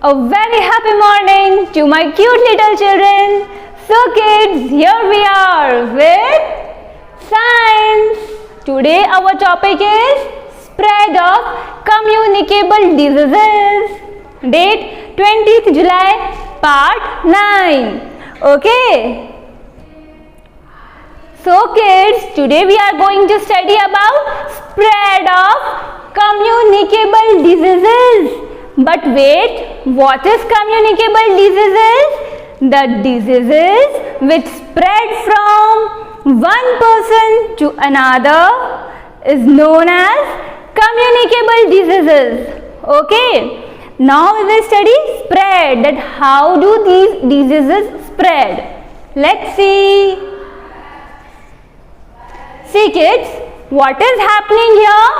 A very happy morning to my cute little children. So kids, here we are with science. Today our topic is spread of communicable diseases. Date 20th July, part 9. Okay. So kids, today we are going to study about spread of communicable diseases. But wait, what is communicable diseases? The diseases which spread from one person to another is known as communicable diseases. Okay. Now we will study spread, that how do these diseases spread. Let's see. See kids, what is happening here?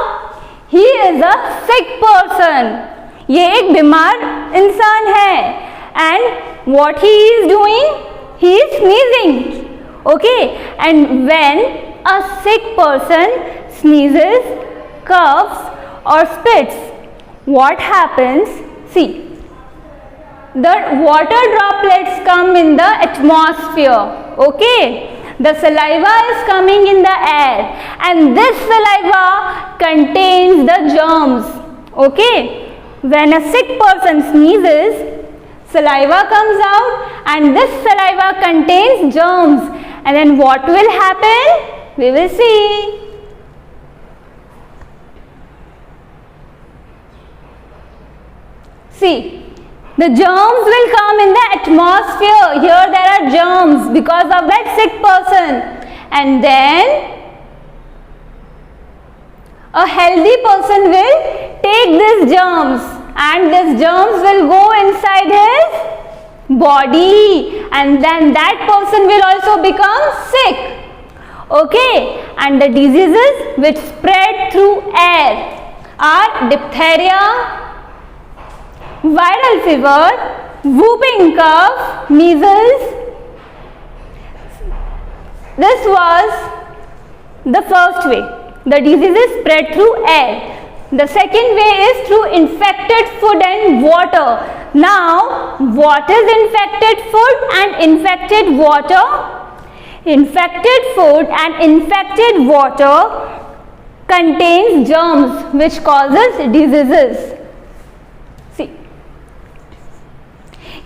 He is a sick person. ये एक बीमार इंसान है and what he is doing? He is sneezing. Okay, and when a sick person sneezes, coughs or spits, what happens? See, the water droplets come in the atmosphere. Okay, the saliva is coming in the air and this saliva contains the germs. Okay, when a sick person sneezes, saliva comes out and this saliva contains germs, and then what will happen? We will see. See, the germs will come in the atmosphere. Here there are germs because of that sick person, and then a healthy person will take these germs and these germs will go inside his body, and then that person will also become sick. Okay, and the diseases which spread through air are diphtheria, viral fever, whooping cough, measles. This was the first way. The diseases spread through air. The second way is through infected food and water. Now, what is infected food and infected water? Infected food and infected water contains germs which causes diseases. See.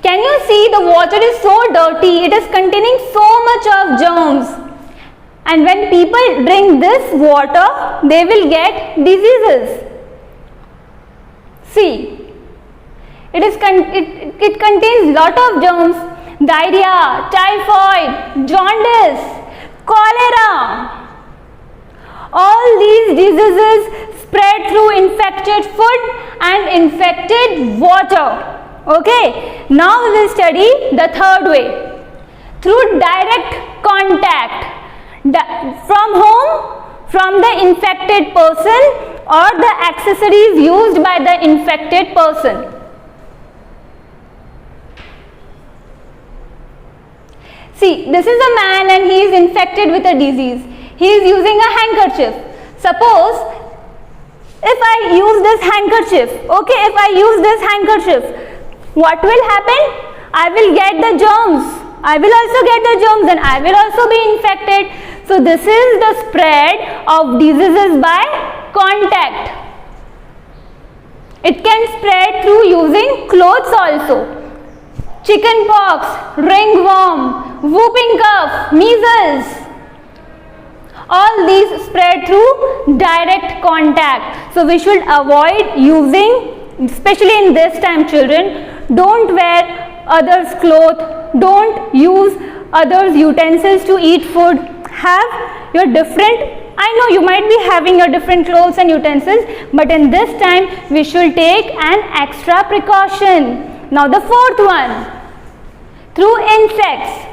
Can you see the water is so dirty? It is containing so much of germs. And when people drink this water, they will get diseases. See, it contains lot of germs: diarrhea, typhoid, jaundice, cholera. All these diseases spread through infected food and infected water. Okay, now we will study the third way. Through direct contact. From whom? From the infected person or the accessories used by the infected person. See, this is a man and he is infected with a disease. He is using a handkerchief. Suppose if I use this handkerchief, okay, if I use this handkerchief, what will happen? I will get the germs. I will also get the germs and I will also be infected. So this is the spread of diseases by contact. It can spread through using clothes also. Chicken pox, ringworm, whooping cough, measles. All these spread through direct contact. So we should avoid using, especially in this time children, don't wear others' clothes, don't use others' utensils to eat food. Have your different, I know you might be having your different clothes and utensils, but in this time we should take an extra precaution. Now the fourth one, through insects.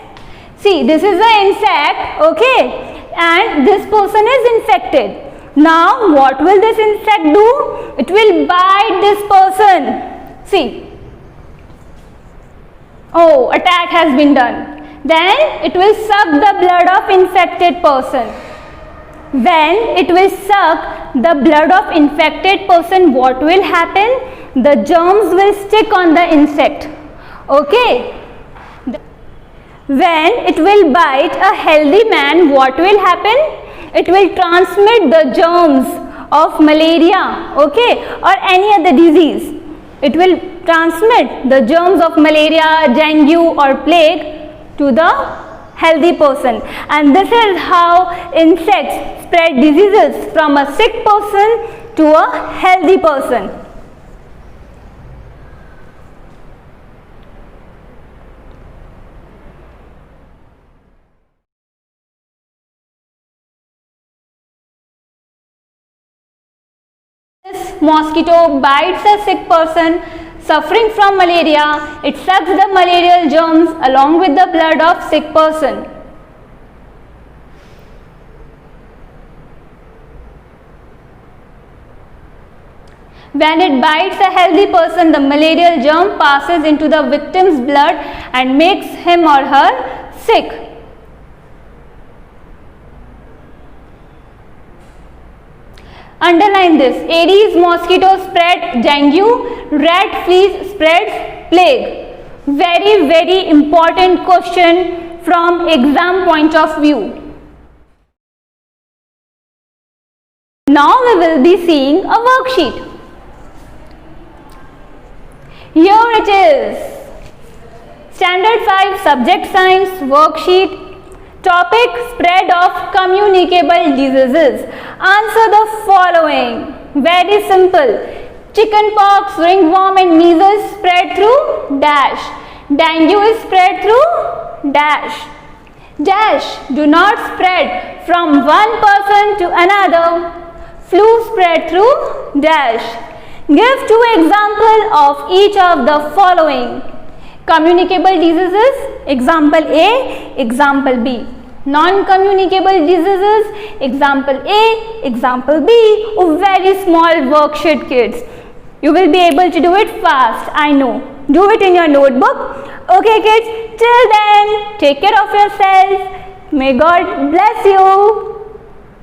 See, this is an insect, okay, and this person is infected. Now what will this insect do? It will bite this person. See, oh, attack has been done. Then it will suck the blood of infected person. When it will suck the blood of infected person, what will happen? the germs will stick on the insect. Okay. When it will bite a healthy man, what will happen? It will transmit the germs of malaria, okay, or any other disease. It will transmit the germs of malaria, dengue or plague to the healthy person. And this is how insects spread diseases from a sick person to a healthy person. This mosquito bites a sick person suffering from malaria. It sucks the malarial germs along with the blood of sick person. When it bites a healthy person, the malarial germ passes into the victim's blood and makes him or her sick. Underline this. Aedes mosquito spread dengue, rat fleas spreads plague. Very, very important question from exam point of view. Now we will be seeing a worksheet. Here it is. Standard 5 Subject Science worksheet. Topic: spread of communicable diseases. Answer the following. Very simple. Chickenpox, ringworm and measles spread through dash. Dengue is spread through dash. Dash do not spread from one person to another. Flu spread through dash. Give two examples of each of the following. Communicable diseases, example A, example B. Non-communicable diseases, example A, example B. A very small worksheet, kids. You will be able to do it fast, I know. Do it in your notebook. Okay, kids, till then, take care of yourself. May God bless you.